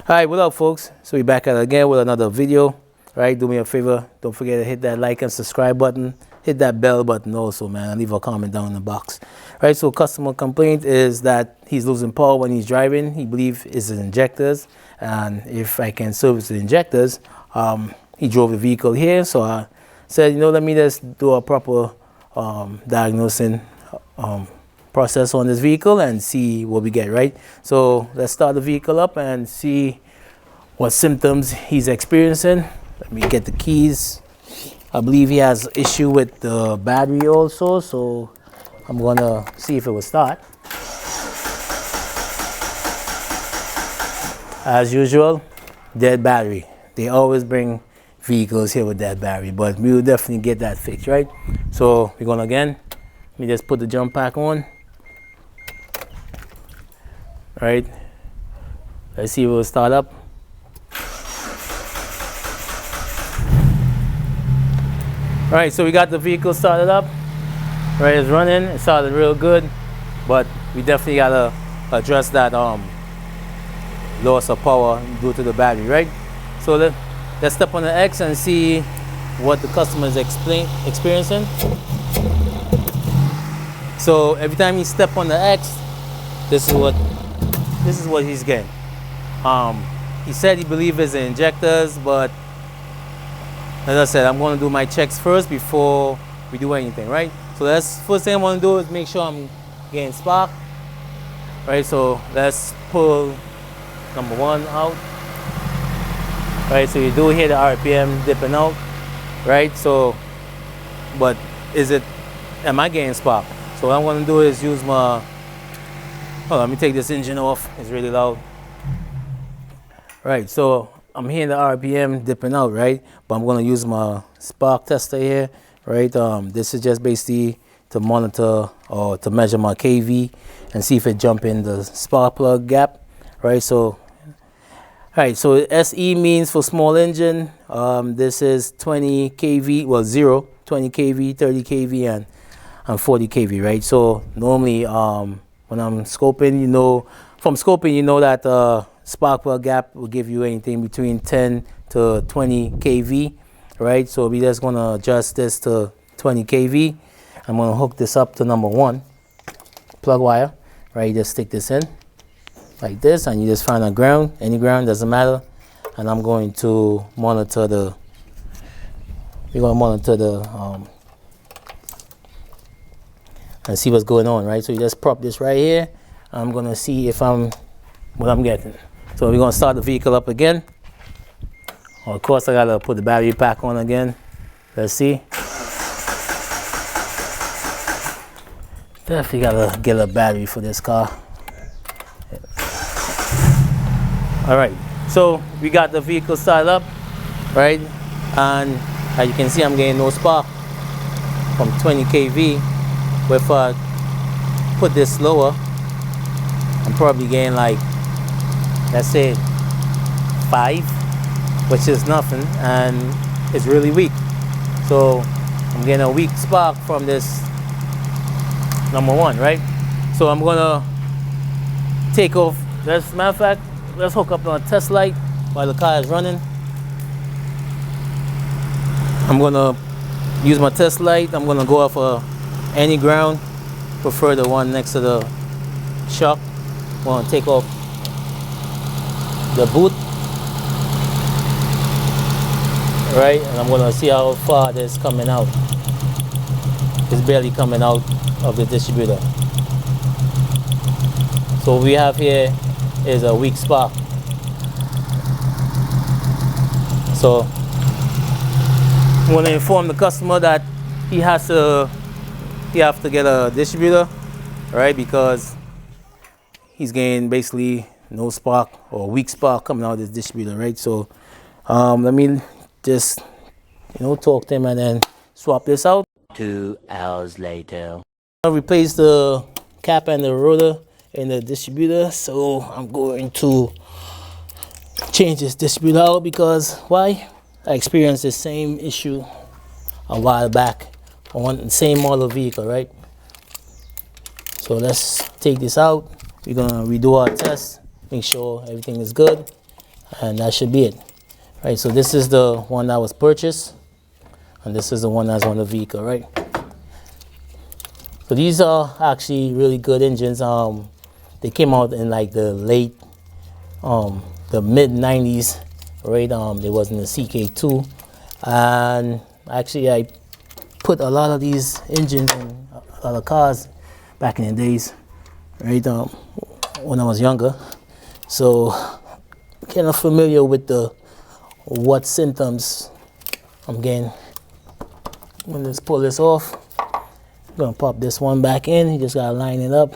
Alright, what up folks? So we're back at it again with another video. Right, do me a favor, don't forget to hit that like and subscribe button, hit that bell button also, man, and leave a comment down in the box. Right, so customer complaint is that he's losing power when he's driving. He believes it's the injectors, and if I can service the injectors, he drove the vehicle here, so I said, let me just do a proper diagnosing process on this vehicle and see what we get, right? So let's start the vehicle up and see what symptoms he's experiencing. Let me get the keys. I believe he has issue with the battery also, so I'm gonna see if it will start. As usual, dead battery. They always bring vehicles here with dead battery, but we will definitely get that fixed, right? So we're gonna let me just put the jump pack on. Right, let's see if it will start up. All right, so we got the vehicle started up. Right, it's running. It started real good, but we definitely gotta address that loss of power due to the battery, right? So let's step on the X and see what the customer is experiencing. So every time you step on the X, this is what he's getting. He said he believes it's the injectors, but as I said, I'm going to do my checks first before we do anything, right? So that's first thing I want to do is make sure I'm getting spark, right? So let's pull number one out, right? So you do hear the RPM dipping out, right? So, but am I getting spark? So what I'm going to do is use my, hold on, let me take this engine off. It's really loud. Right, so I'm hearing the RPM dipping out, right? But I'm going to use my spark tester here, right? This is just basically to monitor or to measure my KV and see if it jump in the spark plug gap, right? So, so SE means for small engine. This is 20 kV, well 0, 20 kV, 30 kV, and 40 kV, right? So normally, when I'm scoping, from scoping, that spark plug gap will give you anything between 10 to 20 kV, right? So we're just gonna adjust this to 20 kV. I'm gonna hook this up to number one plug wire, right? You just stick this in like this, and you just find a ground, any ground, doesn't matter. And I'm going to monitor and see what's going on, right? So you just prop this right here. I'm gonna see if what I'm getting. So we're gonna start the vehicle up again. Of course, I gotta put the battery pack on again. Let's see. Definitely gotta get a battery for this car. All right, so we got the vehicle started up, right? And as you can see, I'm getting no spark from 20 kV. But if I put this slower, I'm probably getting like, let's say 5, which is nothing, and it's really weak. So I'm getting a weak spark from this number one, right? So I'm gonna take off. As a matter of fact, let's hook up on a test light while the car is running. I'm gonna use my test light. I'm gonna go off any ground, prefer the one next to the shock. I'm gonna take off the boot, right? And I'm gonna see how far this coming out. It's barely coming out of the distributor. So what we have here is a weak spark. So I'm gonna inform the customer that he have to get a distributor, right? Because he's getting basically no spark or weak spark coming out of this distributor, right? So let me just talk to him and then swap this out. 2 hours later. I replaced the cap and the rotor in the distributor, so I'm going to change this distributor out because why? I experienced the same issue a while back on the same model vehicle, right? So let's take this out. We're gonna redo our test, make sure everything is good, and that should be it. Right, so this is the one that was purchased, and this is the one that's on the vehicle, right? So these are actually really good engines. They came out in like the late, the mid 90s, right? They was in the CK2, and actually I put a lot of these engines in a lot of cars back in the days, right? When I was younger, so kind of familiar with what symptoms I'm getting. I'm gonna just pull this off. I'm gonna pop this one back in. You just gotta line it up.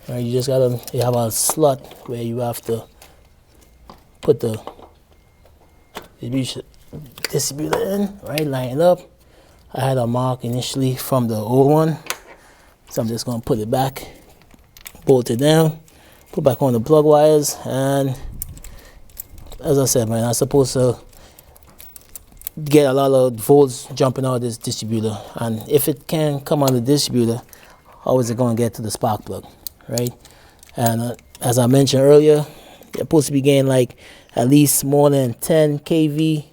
All right, you have a slot where you have to put the distributor in, right? Line it up. I had a mark initially from the old one, so I'm just gonna put it back, bolt it down, put back on the plug wires, and as I said, man, I'm supposed to get a lot of volts jumping out of this distributor, and if it can come on the distributor, how is it going to get to the spark plug, right? And as I mentioned earlier, you're supposed to be getting like at least more than 10 kV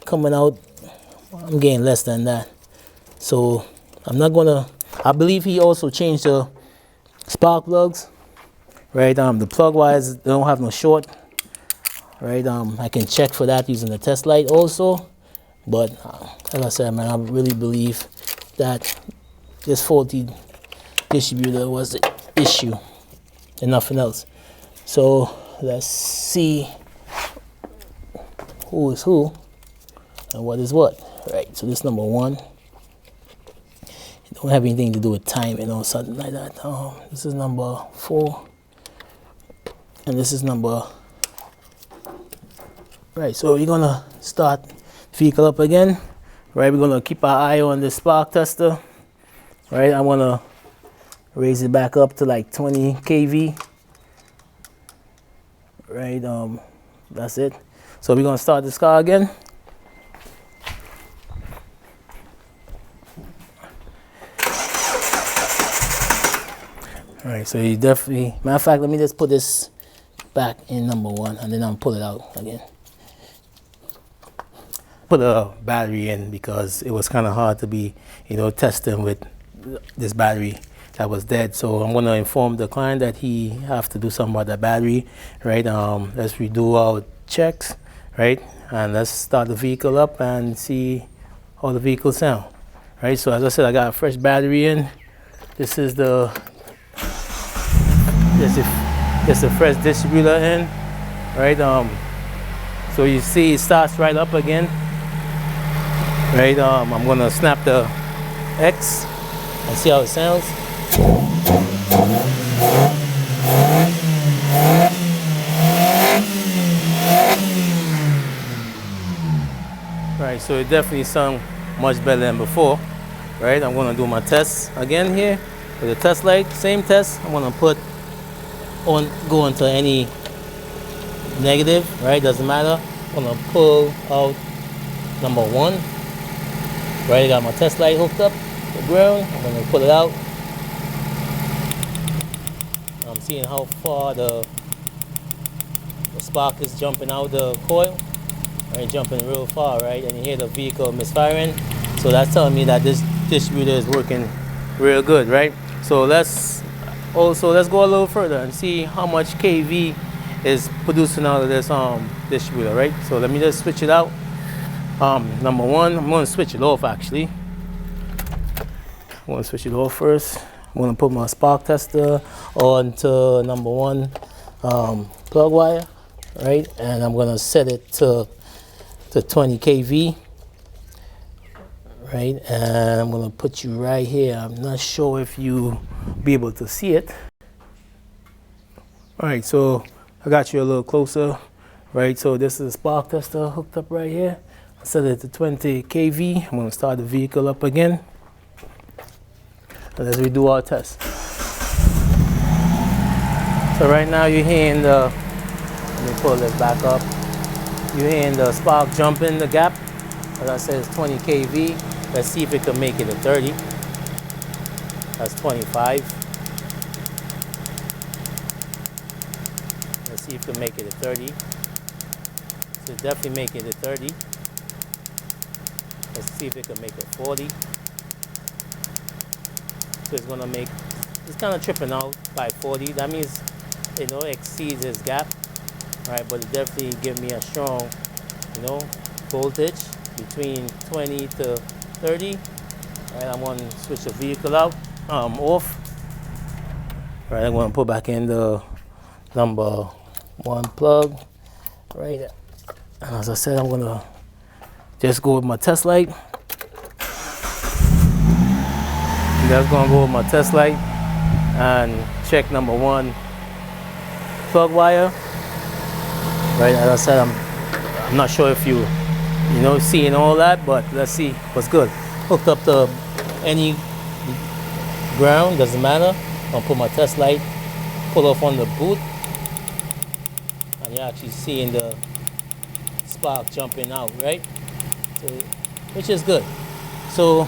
coming out. I'm getting less than that, so I'm not gonna. I believe he also changed the spark plugs, right? The plug wires, they don't have no short, right? I can check for that using the test light also. But as I said, man, I really believe that this faulty distributor was the issue and nothing else. So let's see who is who and what is what. Right, so this number one. It don't have anything to do with timing or something like that. This is number 4. And this is number... Right, so we're gonna start vehicle up again, right? We're gonna keep our eye on the spark tester, right? I wanna raise it back up to like 20 kV, right? That's it. So we're gonna start this car again. All right, so you definitely, matter of fact, let me just put this back in number 1, and then I'll pull it out again. Put a battery in because it was kind of hard to be, testing with this battery that was dead. So I'm going to inform the client that he have to do something about that battery, right? Let's redo our checks, right? And let's start the vehicle up and see how the vehicle sound, right? So as I said, I got a fresh battery in. This is the fresh distributor in, right? So you see it starts right up again. Right, I'm gonna snap the X and see how it sounds. Right, so it definitely sounds much better than before. Right, I'm gonna do my tests again here with the test light. Same test. I'm gonna go into any negative. Right, doesn't matter. I'm gonna pull out number 1. Right, I got my test light hooked up to the ground. I'm gonna pull it out. I'm seeing how far the spark is jumping out the coil. Right, jumping real far, right? And you hear the vehicle misfiring. So that's telling me that this distributor is working real good, right? So let's go a little further and see how much kV is producing out of this distributor, right? So let me just switch it out. Number 1, I'm going to switch it off actually. I'm going to switch it off first. I'm going to put my spark tester onto number 1 plug wire, right? And I'm going to set it to 20 kV, right? And I'm going to put you right here. I'm not sure if you be able to see it. All right, so I got you a little closer, right? So this is a spark tester hooked up right here. Set it to 20 kV. I'm going to start the vehicle up again. And let's redo our test. So right now you're hearing let me pull this back up. You're hearing the spark jump in the gap. As I said, it's 20 kV. Let's see if it can make it to 30. That's 25. see if you can make it a 30. So definitely make it a 30. Let's see if it can make a 40. So it's gonna make, it's kind of tripping out by 40. That means, you know, it exceeds its gap, right? But it definitely give me a strong, you know, voltage between 20 to 30. Right, I'm gonna switch the vehicle out, off. Right, I'm gonna put back in the number 1 plug. Right, and as I said, I'm gonna just go with my test light. Just gonna go with my test light and check number 1 plug wire. Right, as I said, I'm not sure if you know, seeing all that, but let's see what's good. Hooked up to any ground, doesn't matter. I'll put my test light, pull off on the boot, and you're actually seeing the spark jumping out, right? So, which is good. So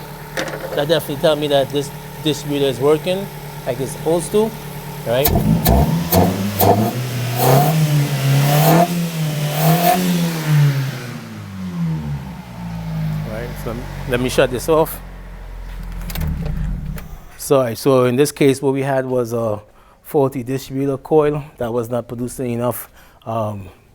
that definitely tells me that this distributor is working like it's supposed to, right? Right, so let me shut this off. So in this case, what we had was a faulty distributor coil that was not producing enough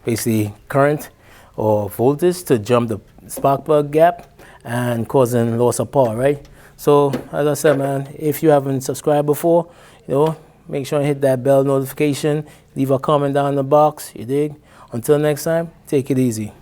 basically current or voltage to jump the spark plug gap and causing loss of power, right? So as I said, man, if you haven't subscribed before, you know, make sure and hit that bell notification, leave a comment down in the box, you dig? Until next time, take it easy.